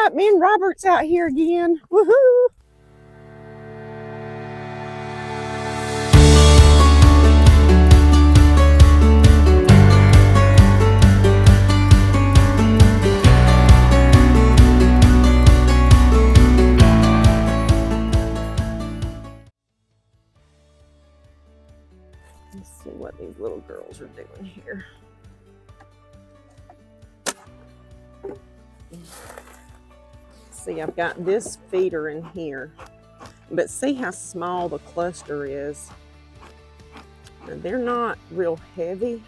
up? Me and Robert's out here again. Woohoo! Let's see what these little girls are doing here. See, I've got this feeder in here, but see how small the cluster is? And they're not real heavy,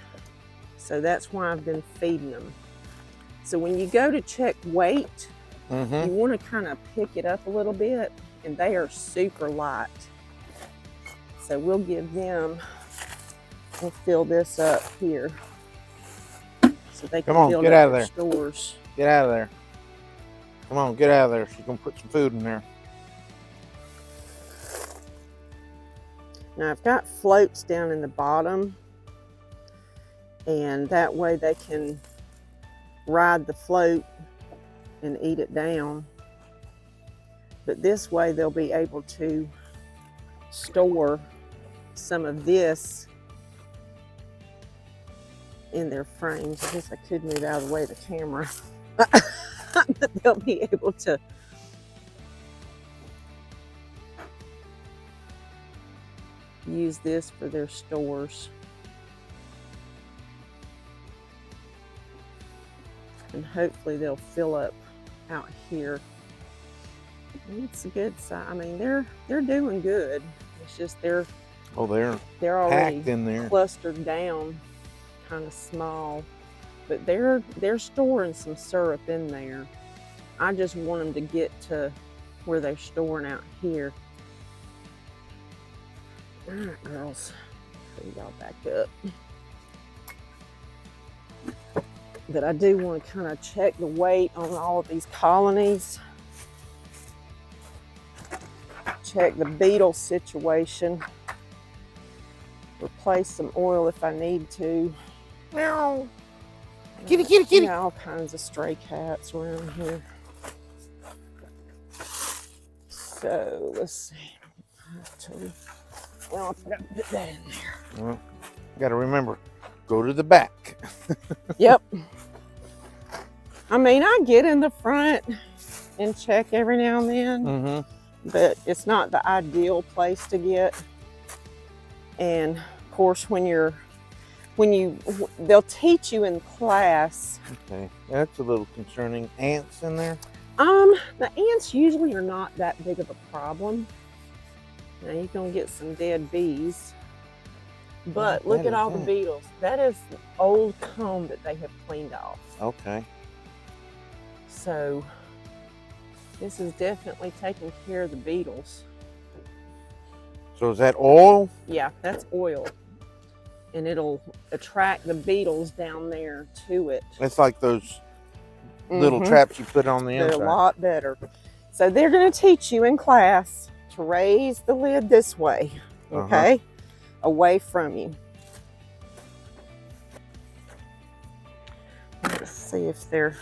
so that's why I've been feeding them. So when you go to check weight, you want to kind of pick it up a little bit, and they are super light. So we'll give them, we'll fill this up here so they can fill up their stores. Get out of there. Come on, get out of there. She's going to put some food in there. Now I've got floats down in the bottom, and that way they can ride the float and eat it down. But this way they'll be able to store some of this in their frames. I guess I could move out of the way of the camera. But they'll be able to use this for their stores. And hopefully they'll fill up out here. It's a good size. I mean, they're doing good. It's just they're already packed in there, clustered down, kind of small. But they're storing some syrup in there. I just want them to get to where they're storing out here. All right, girls, put y'all back up. But I do want to kind of check the weight on all of these colonies. Check the beetle situation. Replace some oil if I need to. Meow. Kitty, kitty, kitty. Yeah, all kinds of stray cats around here. So let's see. Well, I forgot to put that in there. Well, you got to remember, go to the back. Yep. I mean, I get in the front and check every now and then, but it's not the ideal place to get. And of course, they'll teach you in class. Okay, that's a little concerning. Ants in there? The ants usually are not that big of a problem. Now you're gonna get some dead bees. But look at all the beetles. That is old comb that they have cleaned off. Okay. So this is definitely taking care of the beetles. So is that oil? Yeah, that's oil. And it'll attract the beetles down there to it. It's like those little traps you put on the inside. They're a lot better. So they're going to teach you in class to raise the lid this way, okay? Away from you. Let's see if they're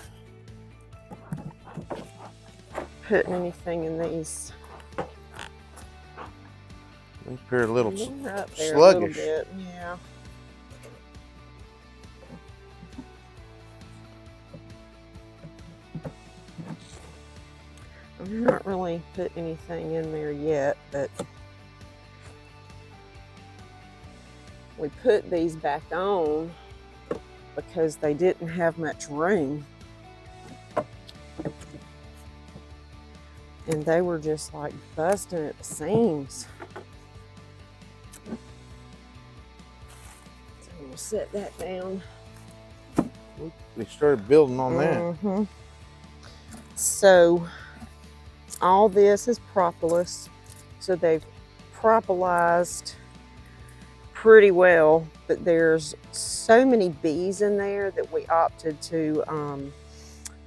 putting anything in these. They're a little up there sluggish. A little bit, yeah. I'm not really put anything in there yet, but we put these back on because they didn't have much room. And they were just like busting at the seams. So we'll set that down. They started building on that. So all this is propolis. So they've propolized pretty well, but there's so many bees in there that we opted to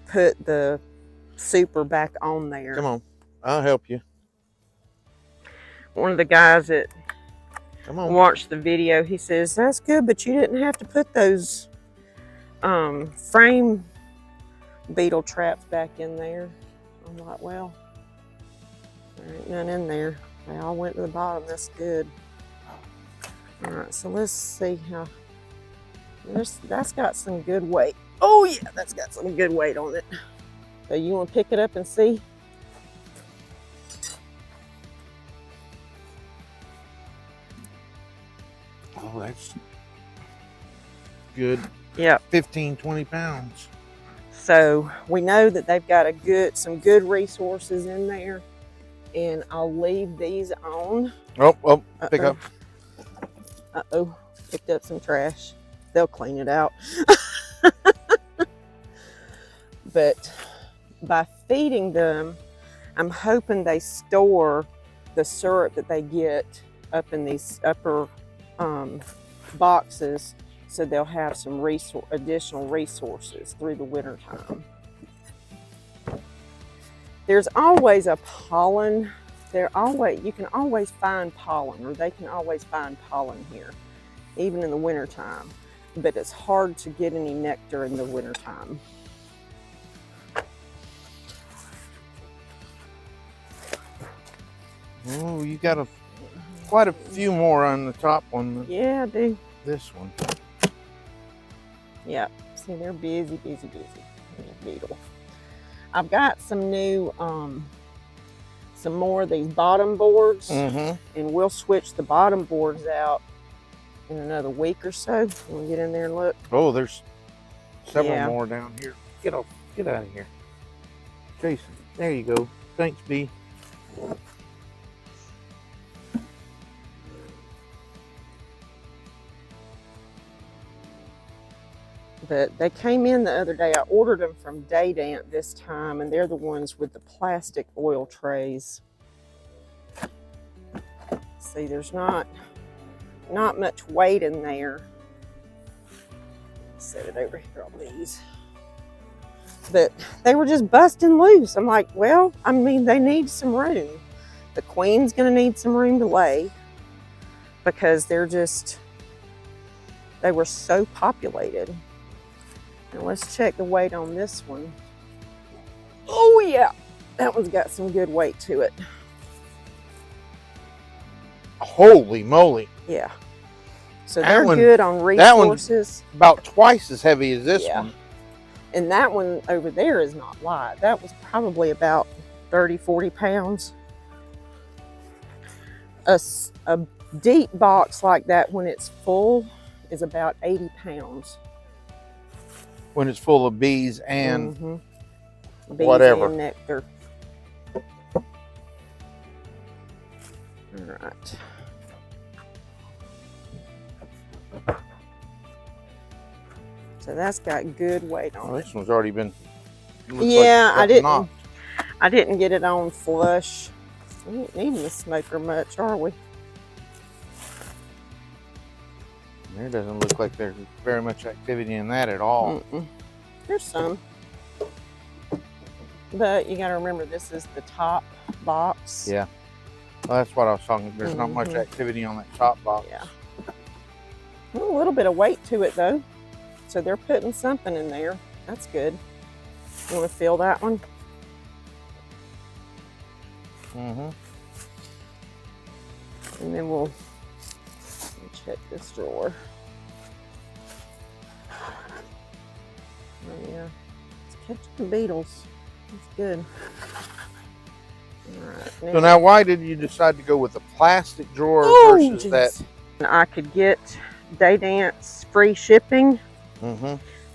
put the super back on there. Come on, I'll help you. One of the guys that watched the video, he says, that's good, but you didn't have to put those frame beetle traps back in there. I'm like, well, there ain't none in there. They all went to the bottom. That's good. All right, so let's see how. That's got some good weight. Oh yeah, that's got some good weight on it. So you want to pick it up and see? Oh, that's good. Yeah. 15, 20 pounds. So we know that they've got some good resources in there, and I'll leave these on. Oh, pick up. Uh-oh, picked up some trash. They'll clean it out. But by feeding them, I'm hoping they store the syrup that they get up in these upper boxes, so they'll have some additional resources through the winter time. There's always a pollen. You can always find pollen, or they can always find pollen here, even in the winter time. But it's hard to get any nectar in the winter time. Oh, you got quite a few more on the top one. Yeah, I do. This one. Yeah, see, they're busy. Beetle. I've got some new, some more of these bottom boards, and we'll switch the bottom boards out in another week or so. We'll get in there and look. Oh, there's several more down here. Get out of here. Jason, there you go. Thanks, B. But they came in the other day. I ordered them from Daydant this time, and they're the ones with the plastic oil trays. See, there's not much weight in there. Set it over here on these. But they were just busting loose. I'm like, well, I mean, they need some room. The queen's gonna need some room to lay, because they were so populated. Now let's check the weight on this one. Oh yeah, that one's got some good weight to it. Holy moly. Yeah. So they're good on resources. That one's about twice as heavy as this one. And that one over there is not light. That was probably about 30, 40 pounds. A deep box like that, when it's full, is about 80 pounds. When it's full of bees and bees whatever. And nectar. All right. So that's got good weight on it. This one's already been. Yeah, I didn't get it on flush. We ain't needing the smoker much, are we? There doesn't look like there's very much activity in that at all. There's some. But you got to remember, this is the top box. Yeah. Well, that's what I was talking about. There's not much activity on that top box. Yeah. Well, a little bit of weight to it, though. So they're putting something in there. That's good. You want to feel that one? And then we'll check this drawer. Oh yeah, it's catching beetles. That's good. All right, so now, why did you decide to go with a plastic drawer versus that? I could get Daydant's free shipping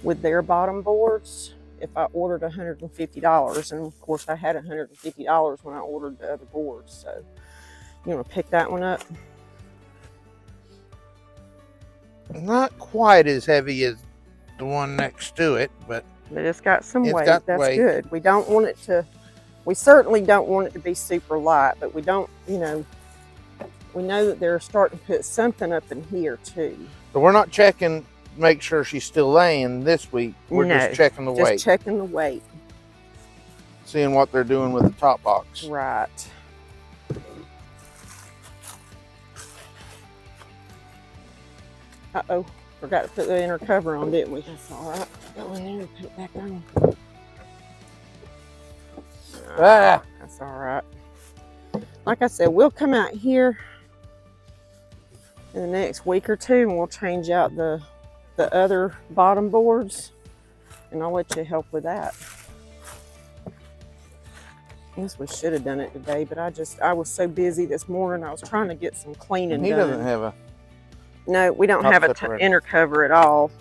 with their bottom boards if I ordered $150, and of course I had $150 when I ordered the other boards. So you want to pick that one up? Not quite as heavy as the one next to it, but it's got some weight. That's good. We don't want it to. We certainly don't want it to be super light, but we don't. You know, we know that they're starting to put something up in here too. So we're not checking. Make sure she's still laying this week. We're just checking the weight. Just checking the weight. Seeing what they're doing with the top box. Right. Uh-oh. Forgot to put the inner cover on, didn't we? That's all right. Go in there and put it back on. All Ah! That's all right. Like I said, we'll come out here in the next week or two and we'll change out the other bottom boards, and I'll let you help with that. I guess we should have done it today, but I was so busy this morning. I was trying to get some cleaning done. He doesn't have a... No, we don't have an inner cover at all.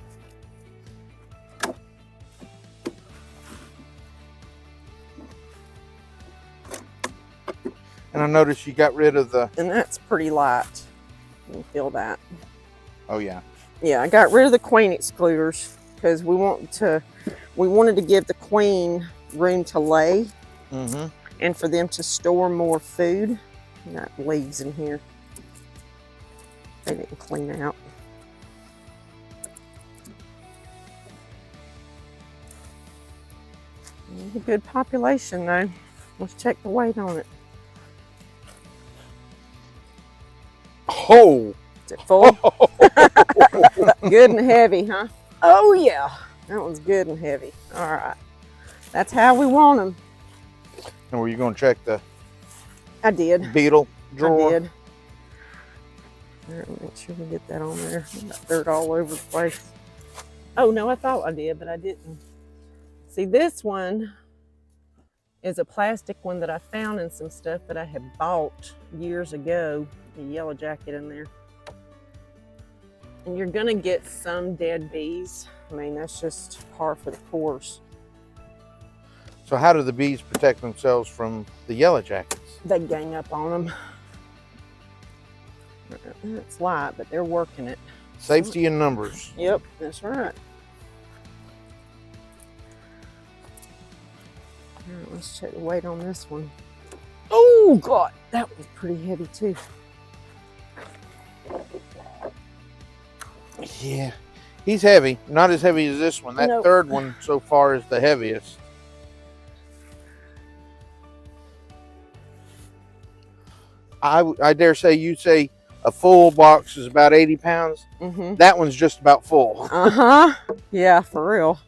And I noticed you got rid of the... And that's pretty light. You can feel that. Oh, yeah. Yeah, I got rid of the queen excluders because we wanted to give the queen room to lay and for them to store more food. Got leaves in here. They didn't clean out. It's a good population though. Let's check the weight on it. Oh! Is it full? Good and heavy, huh? Oh yeah, that one's good and heavy. All right, that's how we want them. And were you going to check the... I did. Beetle drawer? I did. All right, make sure we get that on there. Got dirt all over the place. Oh no, I thought I did, but I didn't. See, this one is a plastic one that I found in some stuff that I had bought years ago. The yellow jacket in there. And you're gonna get some dead bees. I mean, that's just par for the course. So how do the bees protect themselves from the yellow jackets? They gang up on them. It's light, but they're working it. Safety in numbers. Yep, that's right. All right, let's check the weight on this one. Oh God, that was pretty heavy too. Yeah, he's heavy. Not as heavy as this one. That Nope. third one so far is the heaviest. I dare say you'd say a full box is about 80 pounds. That one's just about full. Yeah, for real.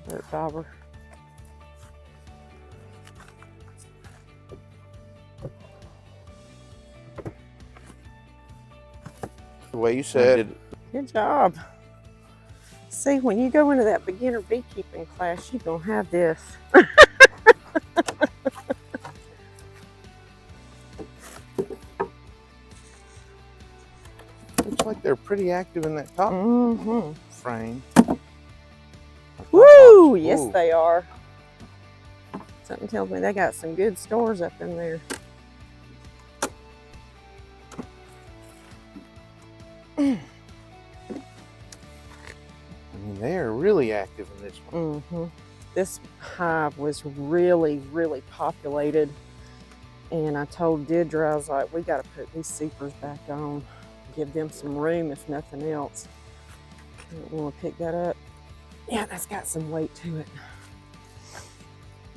Dirt dauber. The way you said. Good job. See, when you go into that beginner beekeeping class, you're going to have this. Looks like they're pretty active in that top frame. Woo! Yes, they are. Something tells me they got some good stores up in there. I mean, they are really active in this one. This hive was really, really populated. And I told Deirdre, I was like, we got to put these seepers back on. Give them some room, if nothing else. I don't want to pick that up. Yeah, that's got some weight to it.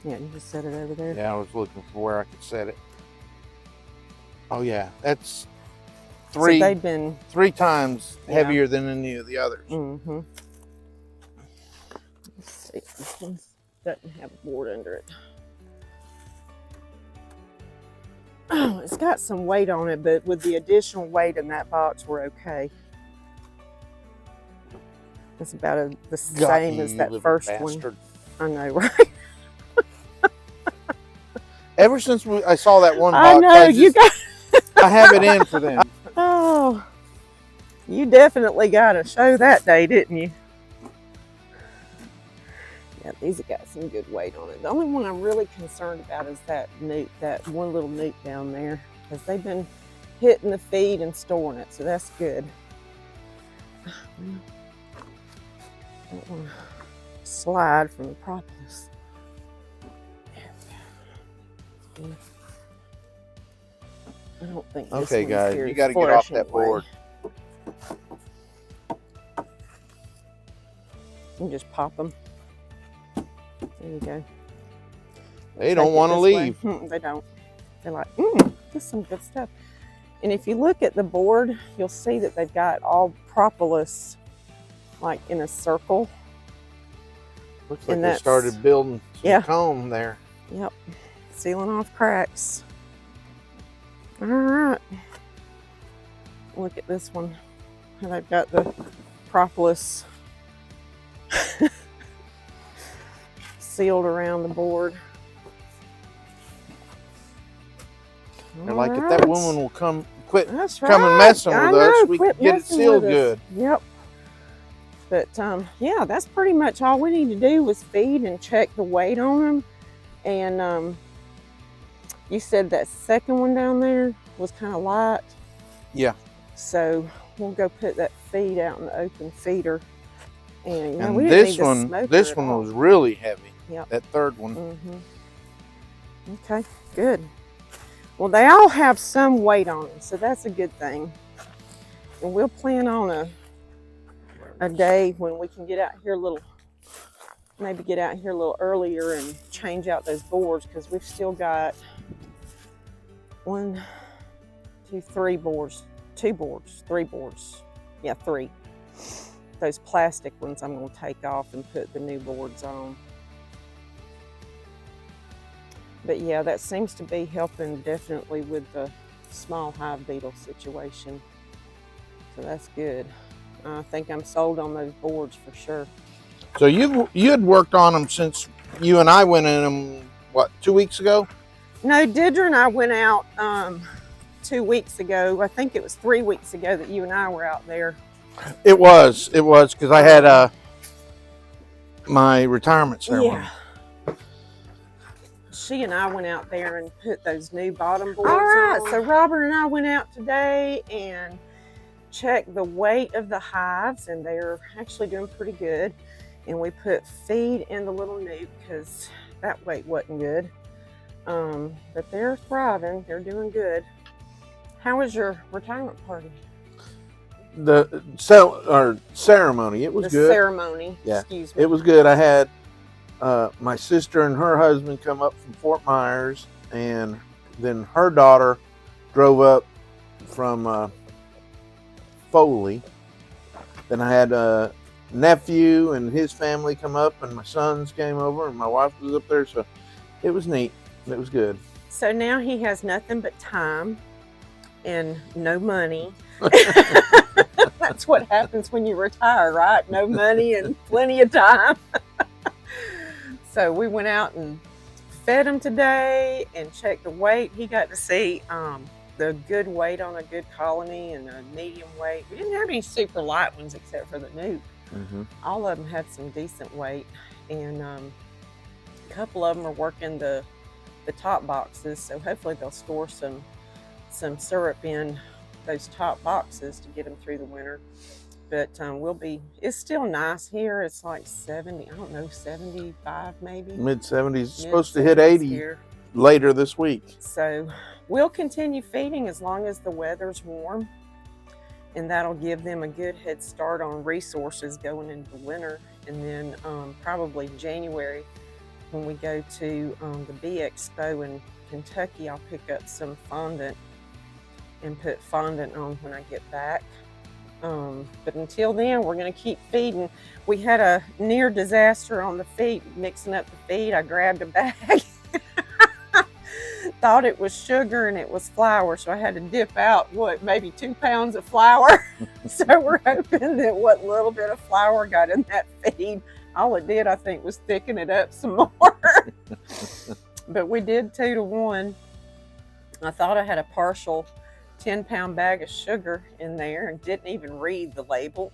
Yeah, you just set it over there. Yeah, I was looking for where I could set it. Oh yeah, that's three times heavier than any of the others. Let's see, this one doesn't have a board under it. Oh, it's got some weight on it, but with the additional weight in that box, we're okay. It's about the same as that first one. I know, right? Ever since I saw that one box, I know, I have it in for them. Oh, you definitely got a show that day, didn't you? Yeah, these have got some good weight on it. The only one I'm really concerned about is that newt, that one little newt down there, because they've been hitting the feed and storing it, so that's good. I don't want to slide from the propolis. I don't think this Okay, one's guys, very you got to get off that anyway. board. You just pop them. There you go. They don't want to leave. They don't. They're like, this is some good stuff. And if you look at the board, you'll see that they've got all propolis like in a circle. Looks like they started building some comb there. Yep, sealing off cracks. All right, look at this one. And they've got the propolis sealed around the board. And like if that woman will quit coming messing with us, we can get it sealed good. Yep. But yeah, that's pretty much all we need to do was feed and check the weight on them. And you said that second one down there was kind of light. Yeah. So we'll go put that feed out in the open feeder. And, this one was really heavy. Yep. That third one. Mm-hmm. Okay, good. Well, they all have some weight on them, so that's a good thing. And we'll plan on a day when we can get out here maybe get out here a little earlier and change out those boards, because we've still got 1, 2, 3 boards, 2 boards, 3 boards. Yeah, 3. Those plastic ones I'm going to take off and put the new boards on. But yeah, that seems to be helping definitely with the small hive beetle situation. So that's good. I think I'm sold on those boards for sure. So you had worked on them since you and I went in them, what, 2 weeks ago? No, Deirdre and I went out 2 weeks ago. I think it was 3 weeks ago that you and I were out there. It was because I had my retirement ceremony. Yeah. She and I went out there and put those new bottom boards All right, on. So Robert and I went out today and checked the weight of the hives, and they're actually doing pretty good. And we put feed in the little nuke because that weight wasn't good. But they're thriving. They're doing good. How was your retirement party? The ceremony, it was good. The ceremony, yeah, excuse me. It was good. I had my sister and her husband come up from Fort Myers, and then her daughter drove up from Foley. Then I had a nephew and his family come up, and my sons came over, and my wife was up there, so it was neat. It was good. So now he has nothing but time and no money. That's what happens when you retire, right? No money and plenty of time. So we went out and fed him today and checked the weight. He got to see the good weight on a good colony and a medium weight. We didn't have any super light ones except for the nuke. Mm-hmm. All of them had some decent weight, and a couple of them are working the top boxes, so hopefully they'll store some syrup in those top boxes to get them through the winter. But it's still nice here. It's like 70, I don't know, 75 maybe. Mid-70s. Supposed to hit 80 here later this week. So we'll continue feeding as long as the weather's warm, and that'll give them a good head start on resources going into the winter. And then probably January, when we go to the Bee Expo in Kentucky, I'll pick up some fondant and put fondant on when I get back. But until then, we're going to keep feeding. We had a near disaster on the feed, mixing up the feed. I grabbed a bag, thought it was sugar and it was flour, so I had to dip out, maybe 2 pounds of flour. So we're hoping that what little bit of flour got in that feed, all it did, I think, was thicken it up some more. But we did 2 to 1. I thought I had a partial 10-pound bag of sugar in there and didn't even read the label.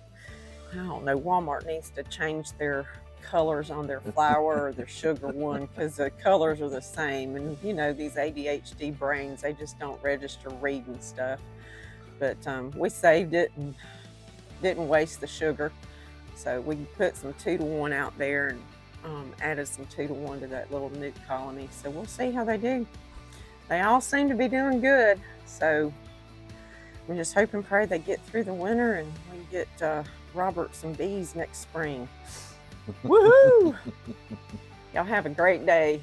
I don't know, Walmart needs to change their colors on their flour or their sugar one, because the colors are the same. And you know, these ADHD brains, they just don't register reading stuff. But we saved it and didn't waste the sugar. So we put some 2 to 1 out there and added some 2 to 1 to that little nuke colony. So we'll see how they do. They all seem to be doing good. So we just hope and pray they get through the winter and we get Robert some bees next spring. Woohoo! Y'all have a great day.